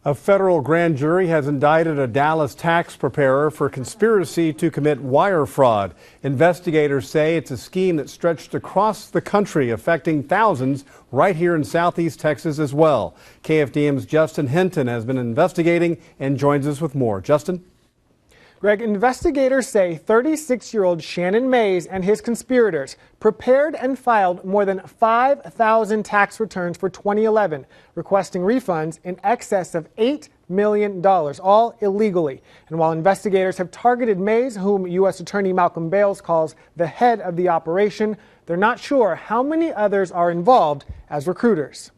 A federal grand jury has indicted a Dallas tax preparer for conspiracy to commit wire fraud. Investigators say it's a scheme that stretched across the country, affecting thousands right here in southeast Texas as well. KFDM's Justin Hinton has been investigating and joins us with more. Justin? Greg, investigators say 36-year-old Shannon Mays and his conspirators prepared and filed more than 5,000 tax returns for 2011, requesting refunds in excess of $8 million, all illegally. And while investigators have targeted Mays, whom U.S. Attorney Malcolm Bales calls the head of the operation, they're not sure how many others are involved as recruiters.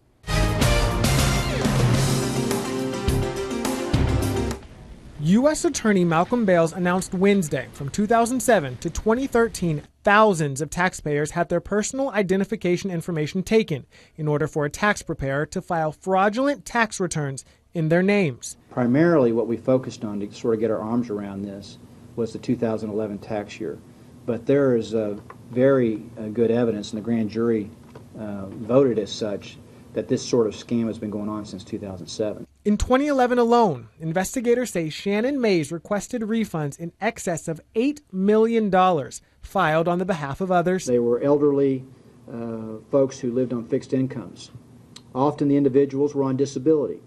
U.S. Attorney Malcolm Bales announced Wednesday from 2007 to 2013, thousands of taxpayers had their personal identification information taken in order for a tax preparer to file fraudulent tax returns in their names. Primarily what we focused on to sort of get our arms around this was the 2011 tax year. But there is very good evidence, and the grand jury voted as such, that this sort of scam has been going on since 2007. In 2011 alone, investigators say Shannon Mays requested refunds in excess of $8 million filed on the behalf of others. They were elderly folks who lived on fixed incomes. Often the individuals were on disability.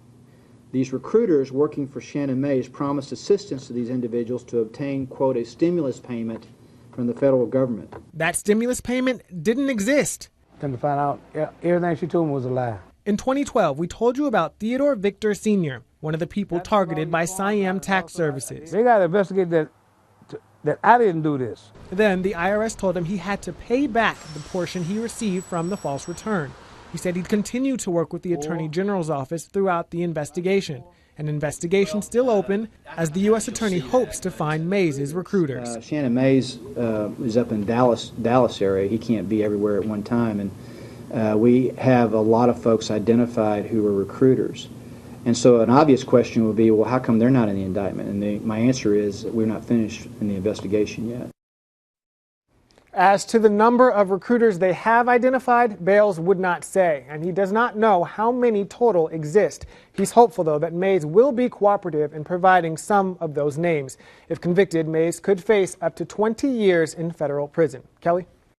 These recruiters working for Shannon Mays promised assistance to these individuals to obtain, quote, a stimulus payment from the federal government. That stimulus payment didn't exist. Come to find out, everything she told me was a lie. In 2012, we told you about Theodore Victor Sr., one of the people targeted by Syam Tax Services. They got to investigate that I didn't do this. Then the IRS told him he had to pay back the portion he received from the false return. He said he'd continue to work with the Attorney General's office throughout the investigation. An investigation still open as the U.S. Attorney hopes to find Mays' recruiters. Shannon Mays is up in Dallas area. He can't be everywhere at one time, and we have a lot of folks identified who are recruiters. And so an obvious question would be, well, how come they're not in the indictment? And my answer is we're not finished in the investigation yet. As to the number of recruiters they have identified, Bales would not say, and he does not know how many total exist. He's hopeful, though, that Mays will be cooperative in providing some of those names. If convicted, Mays could face up to 20 years in federal prison. Kelly?